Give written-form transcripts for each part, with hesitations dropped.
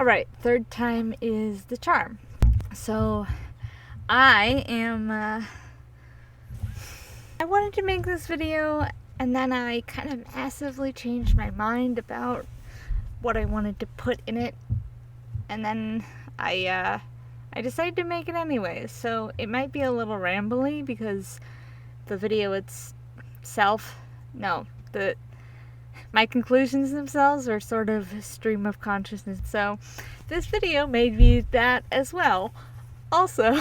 Alright, third time is the charm. So, I wanted to make this video, and then I kind of massively changed my mind about what I wanted to put in it, and then I decided to make it anyways. So it might be a little rambly because the video itself, my conclusions themselves are sort of a stream of consciousness. So this video may be that as well. Also,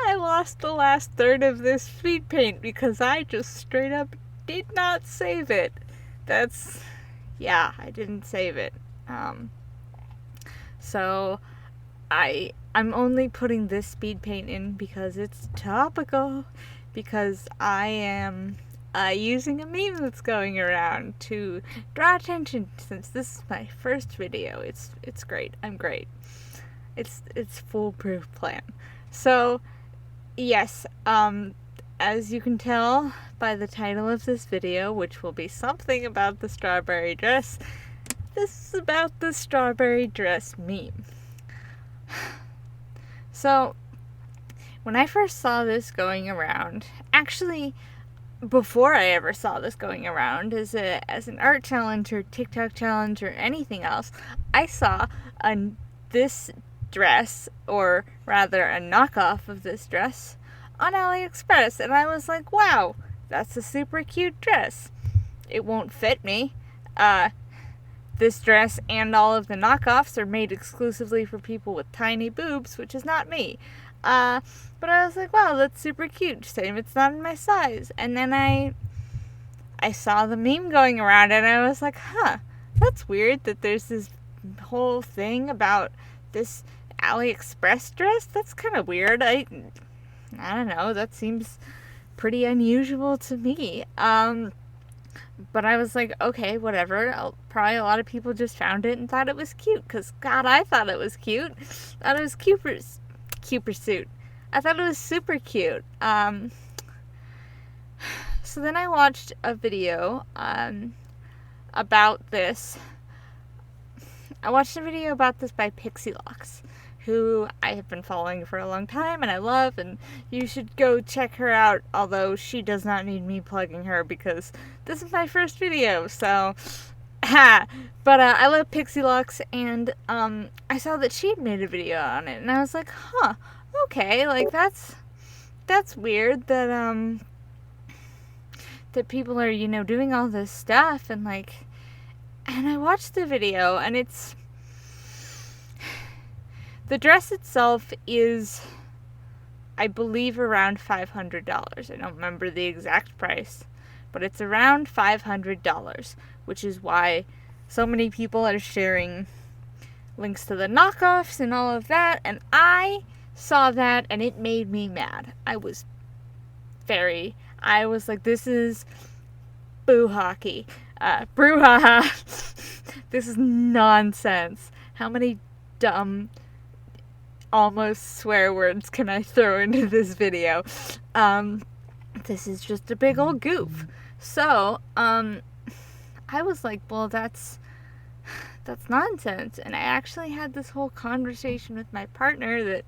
I lost the last third of this speed paint because I just straight up did not save it. I didn't save it. So I'm only putting this speed paint in because it's topical, because I am using a meme that's going around to draw attention, since this is my first video. It's great. I'm great. It's foolproof plan. So yes, as you can tell by the title of this video, which will be something about the strawberry dress, this is about the strawberry dress meme. So, when I first saw this going around, actually, before I ever saw this going around as an art challenge or TikTok challenge or anything else, I saw this dress, or rather a knockoff of this dress, on AliExpress, and I was like, wow, that's a super cute dress. It won't fit me. This dress and all of the knockoffs are made exclusively for people with tiny boobs, which is not me. But I was like, wow, that's super cute. Shame it's not in my size. And then I saw the meme going around, and I was like, that's weird that there's this whole thing about this AliExpress dress. That's kind of weird. I don't know. That seems pretty unusual to me. But I was like, okay, whatever. Probably a lot of people just found it and thought it was cute. Because, God, I thought it was cute. I thought it was cute pursuit. I thought it was super cute. So then I watched a video about this. I watched a video about this by Pixie Locks, who I have been following for a long time and I love, and you should go check her out, although she does not need me plugging her because this is my first video, so but I love Pixie Locks, and I saw that she'd made a video on it, and I was like, okay, like that's weird that that people are, doing all this stuff, and I watched the video, and the dress itself is, I believe, around $500. I don't remember the exact price, but it's around $500, which is why so many people are sharing links to the knockoffs and all of that, and I saw that, and it made me mad. I was like, this is boo-hockey. Brouhaha. This is nonsense. How many dumb, almost swear words can I throw into this video? This is just a big old goof. So, I was like, well, that's nonsense. And I actually had this whole conversation with my partner that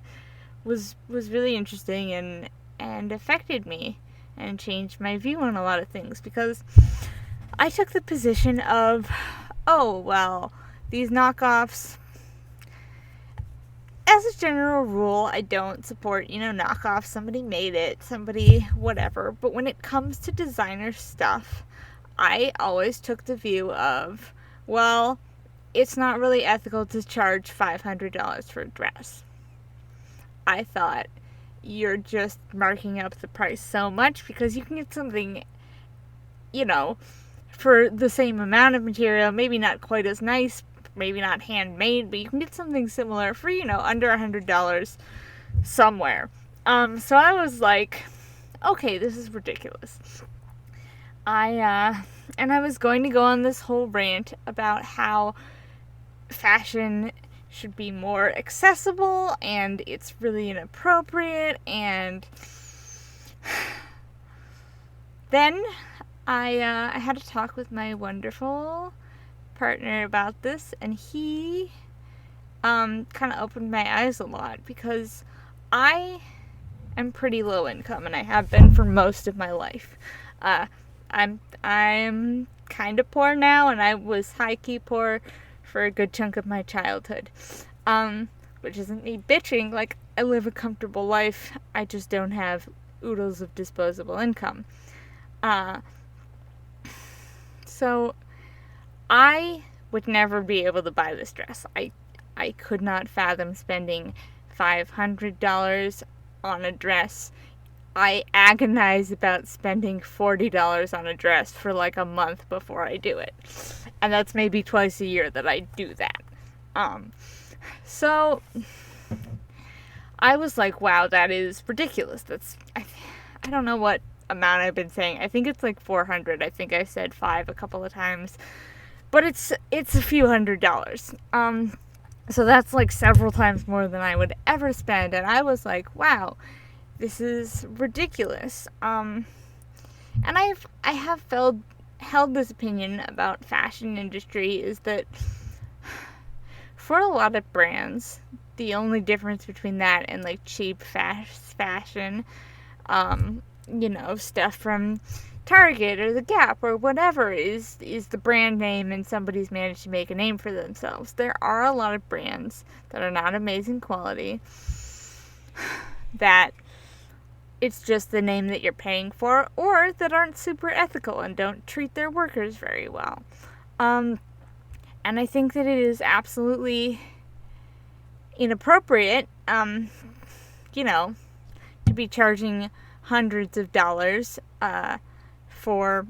was really interesting and affected me and changed my view on a lot of things, because I took the position of, oh, well, these knockoffs, as a general rule, I don't support, knockoffs. Somebody made it, somebody whatever. But when it comes to designer stuff, I always took the view of, well, it's not really ethical to charge $500 for a dress. I thought, you're just marking up the price so much because you can get something, for the same amount of material, maybe not quite as nice, maybe not handmade, but you can get something similar for, under $100 somewhere. So I was like, okay, this is ridiculous. And I was going to go on this whole rant about how fashion should be more accessible, and it's really inappropriate, and then I had a talk with my wonderful partner about this, and he kind of opened my eyes a lot, because I am pretty low income, and I have been for most of my life. I'm kind of poor now, and I was high key poor for a good chunk of my childhood. Which isn't me bitching. Like, I live a comfortable life. I just don't have oodles of disposable income. So I would never be able to buy this dress. I could not fathom spending $500 on a dress. I agonize about spending $40 on a dress for like a month before I do it. And that's maybe twice a year that I do that. So I was like, wow, that is ridiculous. I don't know what amount I've been saying. I think it's like 400. I think I said 5 a couple of times. But it's a few $100s. So that's like several times more than I would ever spend. And I was like, wow, this is ridiculous. And I have held this opinion about fashion industry, is that for a lot of brands, the only difference between that and like cheap fast fashion, stuff from Target or The Gap or whatever, is the brand name, and somebody's managed to make a name for themselves. There are a lot of brands that are not amazing quality, that it's just the name that you're paying for, or that aren't super ethical and don't treat their workers very well. And I think that it is absolutely inappropriate, to be charging hundreds of dollars for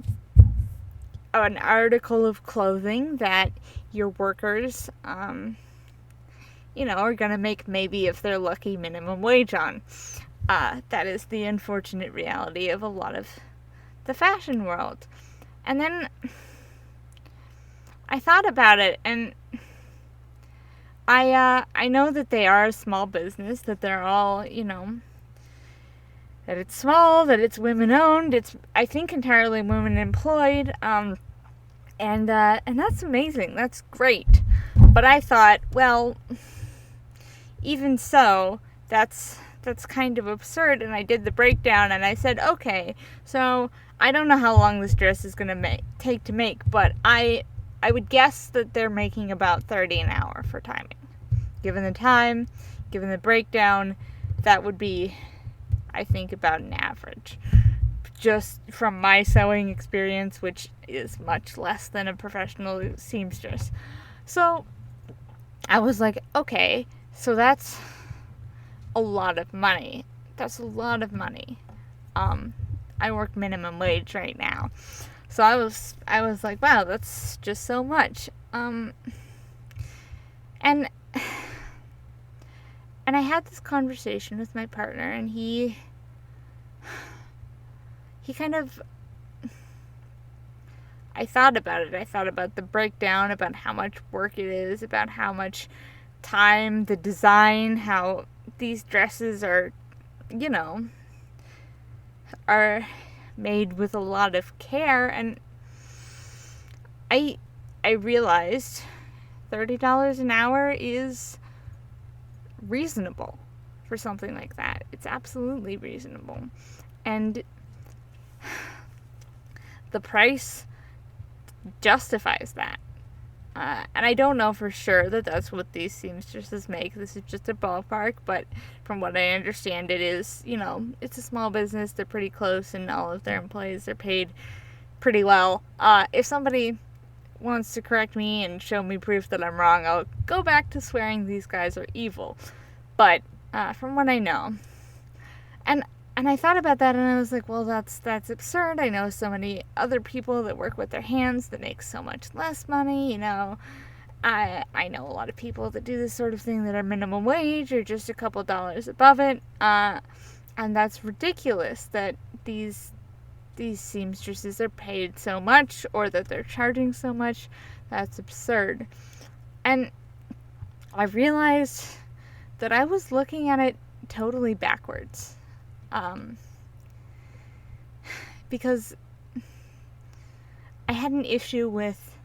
an article of clothing that your workers, are going to make, maybe if they're lucky, minimum wage on. That is the unfortunate reality of a lot of the fashion world. And then I thought about it, and I know that they are a small business, that they're all, that it's small, that it's women-owned, it's, I think, entirely women-employed, and that's amazing, that's great. But I thought, well, even so, that's kind of absurd, and I did the breakdown, and I said, okay, so I don't know how long this dress is going to take to make, but I would guess that they're making about $30 an hour for timing. Given the time, given the breakdown, that would be, I think, about an average. Just from my sewing experience, which is much less than a professional seamstress. So I was like, okay, so that's a lot of money. That's a lot of money. I work minimum wage right now. So I was like, wow, that's just so much. And I had this conversation with my partner, and he kind of, I thought about it. I thought about the breakdown, about how much work it is, about how much time, the design, how these dresses are, are made with a lot of care, and I realized $30 an hour is reasonable for something like that. It's absolutely reasonable. And the price justifies that. And I don't know for sure that that's what these seamstresses make. This is just a ballpark, but from what I understand, it is, it's a small business. They're pretty close, and all of their employees are paid pretty well. If somebody wants to correct me and show me proof that I'm wrong, I'll go back to swearing these guys are evil. But from what I know, and I thought about that, and I was like, well, that's absurd. I know so many other people that work with their hands that make so much less money. I know a lot of people that do this sort of thing that are minimum wage or just a couple dollars above it, and that's ridiculous that these seamstresses are paid so much, or that they're charging so much. That's absurd. And I realized that I was looking at it totally backwards. Because I had an issue with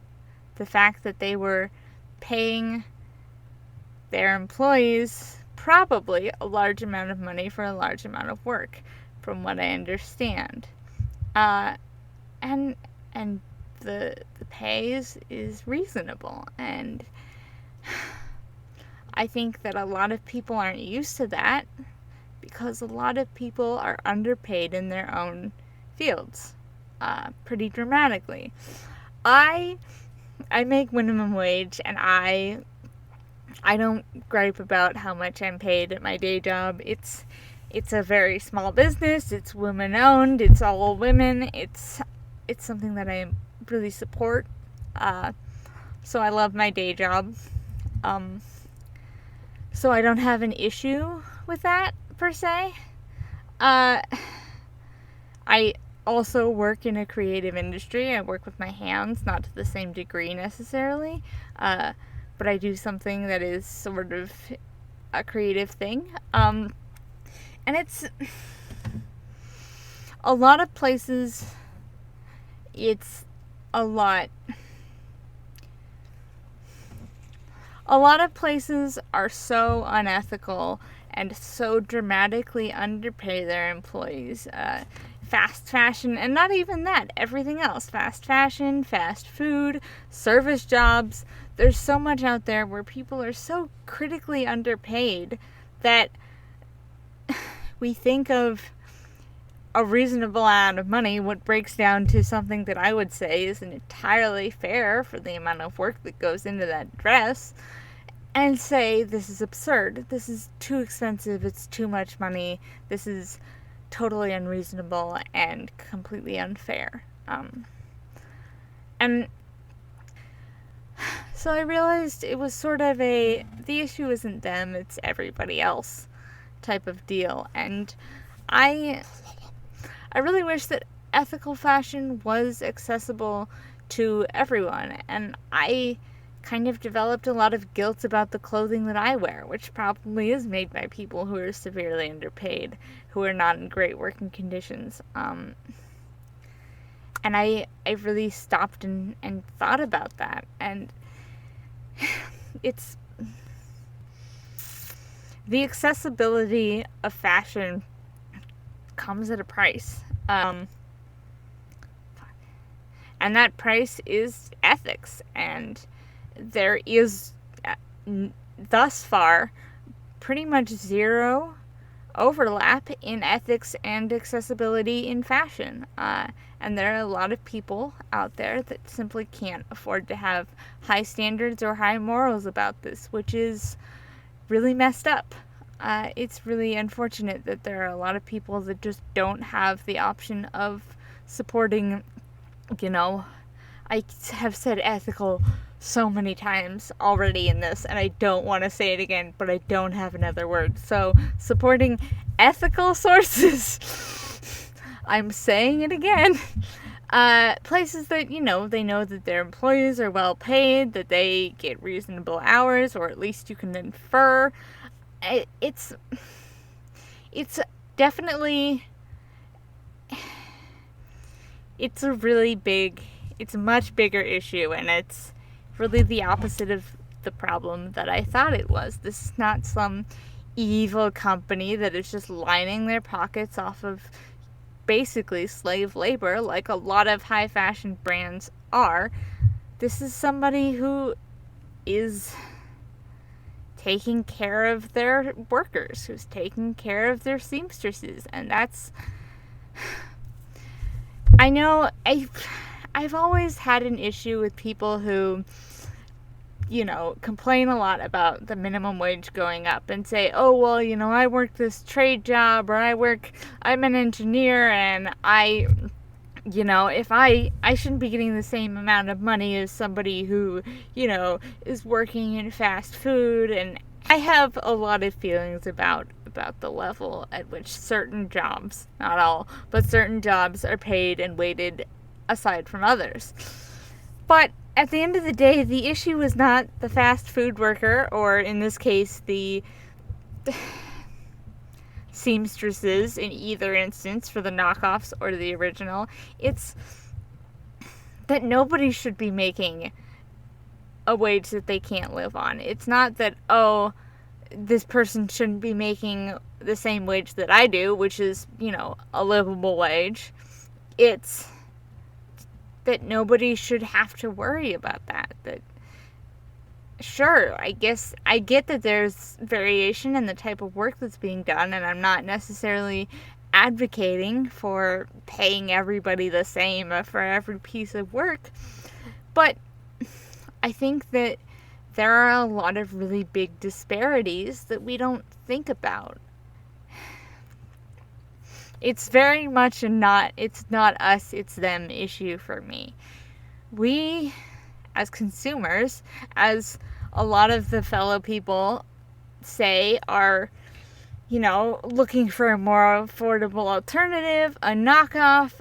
the fact that they were paying their employees probably a large amount of money for a large amount of work, from what I understand. And and the pay is reasonable, and I think that a lot of people aren't used to that because a lot of people are underpaid in their own fields, pretty dramatically. I I make minimum wage, and I don't gripe about how much I'm paid at my day job. It's a very small business. It's women owned. It's all women. It's something that I really support. So I love my day job. Um, so I don't have an issue with that per se. Uh, I also work in a creative industry. I work with my hands, not to the same degree necessarily, but I do something that is sort of a creative thing. And it's a lot of places, it's a lot. A lot of places are so unethical and so dramatically underpay their employees. Fast fashion, and not even that, everything else. Fast fashion, fast food, service jobs. There's so much out there where people are so critically underpaid that we think of a reasonable amount of money, what breaks down to something that I would say isn't entirely fair for the amount of work that goes into that dress, and say, this is absurd, this is too expensive, it's too much money, this is totally unreasonable and completely unfair. And so I realized it was sort of the issue isn't them, it's everybody else type of deal. And I really wish that ethical fashion was accessible to everyone. And I kind of developed a lot of guilt about the clothing that I wear, which probably is made by people who are severely underpaid, who are not in great working conditions. And I really stopped and thought about that. And it's the accessibility of fashion comes at a price. And that price is ethics. And there is, thus far, pretty much zero overlap in ethics and accessibility in fashion. And there are a lot of people out there that simply can't afford to have high standards or high morals about this, which is really messed up. It's really unfortunate that there are a lot of people that just don't have the option of supporting, I have said ethical so many times already in this, and I don't want to say it again, but I don't have another word. So, supporting ethical sources. I'm saying it again. Places that, they know that their employees are well paid, that they get reasonable hours, or at least you can infer. It's definitely, it's a much bigger issue, and it's really the opposite of the problem that I thought it was. This is not some evil company that is just lining their pockets off of basically slave labor like a lot of high fashion brands are. This is somebody who is taking care of their workers, who's taking care of their seamstresses, and that's... I know I've always had an issue with people who, complain a lot about the minimum wage going up and say, oh, well, I work this trade job, or I'm an engineer, and if I shouldn't be getting the same amount of money as somebody who, is working in fast food. And I have a lot of feelings about the level at which certain jobs, not all, but certain jobs are paid and weighted aside from others. But at the end of the day, the issue is not the fast food worker, or in this case, the seamstresses in either instance, for the knockoffs or the original. It's that nobody should be making a wage that they can't live on. It's not that, oh, this person shouldn't be making the same wage that I do, which is, a livable wage. It's that nobody should have to worry about that. That, sure, I guess I get that there's variation in the type of work that's being done, and I'm not necessarily advocating for paying everybody the same for every piece of work, but I think that there are a lot of really big disparities that we don't think about. It's very much it's not us, it's them issue for me. We, as consumers, as a lot of the fellow people say, are, looking for a more affordable alternative, a knockoff,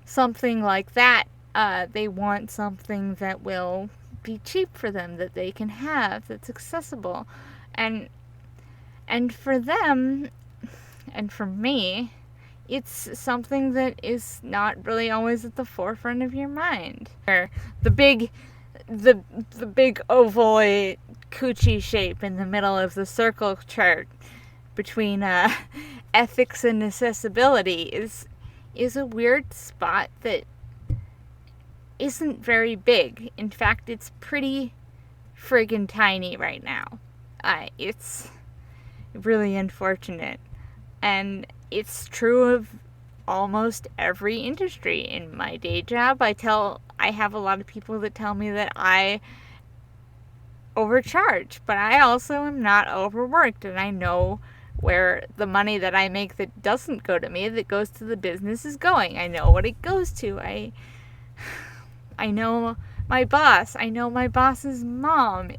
something like that. They want something that will be cheap for them, that they can have, that's accessible. And for them, and for me, it's something that is not really always at the forefront of your mind. The big oval coochie shape in the middle of the circle chart between ethics and accessibility is a weird spot that isn't very big. In fact, it's pretty friggin' tiny right now. It's really unfortunate. And it's true of almost every industry. In my day job, I have a lot of people that tell me that I overcharge, but I also am not overworked, and I know where the money that I make that doesn't go to me, that goes to the business, is going. I know what it goes to. I know my boss. I know my boss's mom.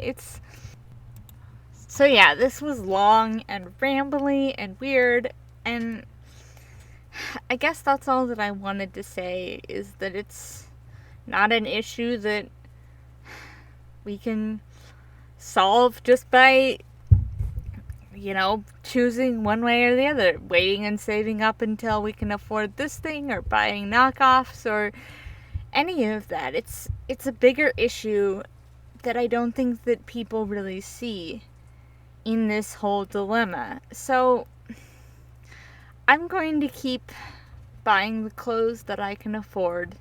So yeah, this was long and rambly and weird, and I guess that's all that I wanted to say, is that it's not an issue that we can solve just by, choosing one way or the other, waiting and saving up until we can afford this thing, or buying knockoffs, or any of that. It's a bigger issue that I don't think that people really see in this whole dilemma. So I'm going to keep buying the clothes that I can afford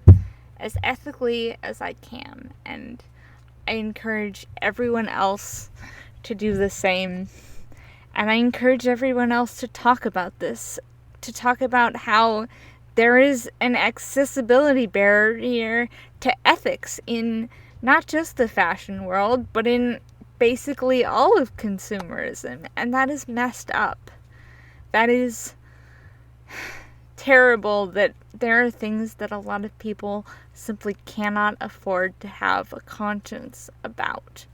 as ethically as I can, and I encourage everyone else to do the same. And I encourage everyone else to talk about this, to talk about how there is an accessibility barrier to ethics in not just the fashion world, but in basically all of consumerism. And that is messed up. That is terrible, that there are things that a lot of people simply cannot afford to have a conscience about.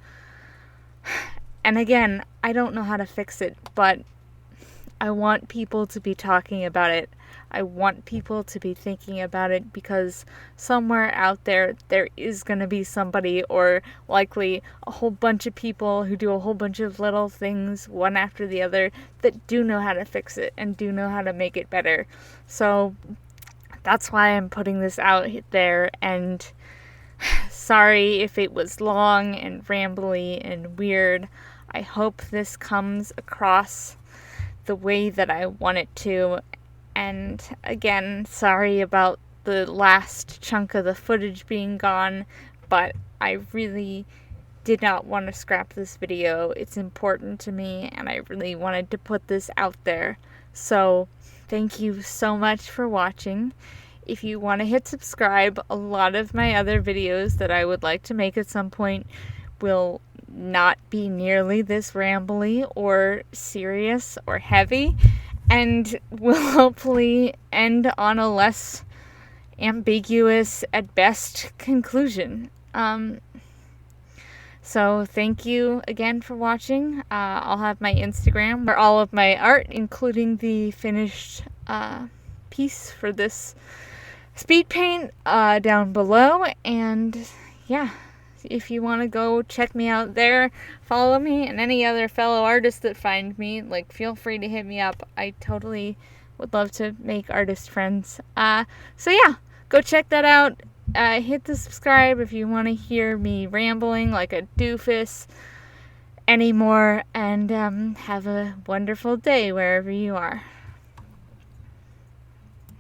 And again, I don't know how to fix it, but I want people to be talking about it. I want people to be thinking about it, because somewhere out there is going to be somebody, or likely a whole bunch of people who do a whole bunch of little things one after the other that do know how to fix it and do know how to make it better. So that's why I'm putting this out there, and sorry if it was long and rambly and weird. I hope this comes across the way that I want it to. And again, sorry about the last chunk of the footage being gone, but I really did not want to scrap this video. It's important to me, and I really wanted to put this out there. So thank you so much for watching. If you want to hit subscribe, a lot of my other videos that I would like to make at some point will not be nearly this rambly or serious or heavy, and will hopefully end on a less ambiguous, at best, conclusion. So thank you again for watching. I'll have my Instagram where all of my art, including the finished piece for this speed paint, down below. And yeah, if you want to go check me out there, follow me, and any other fellow artists that find me, feel free to hit me up. I totally would love to make artist friends. So yeah, go check that out. hit the subscribe if you want to hear me rambling like a doofus anymore, and have a wonderful day wherever you are.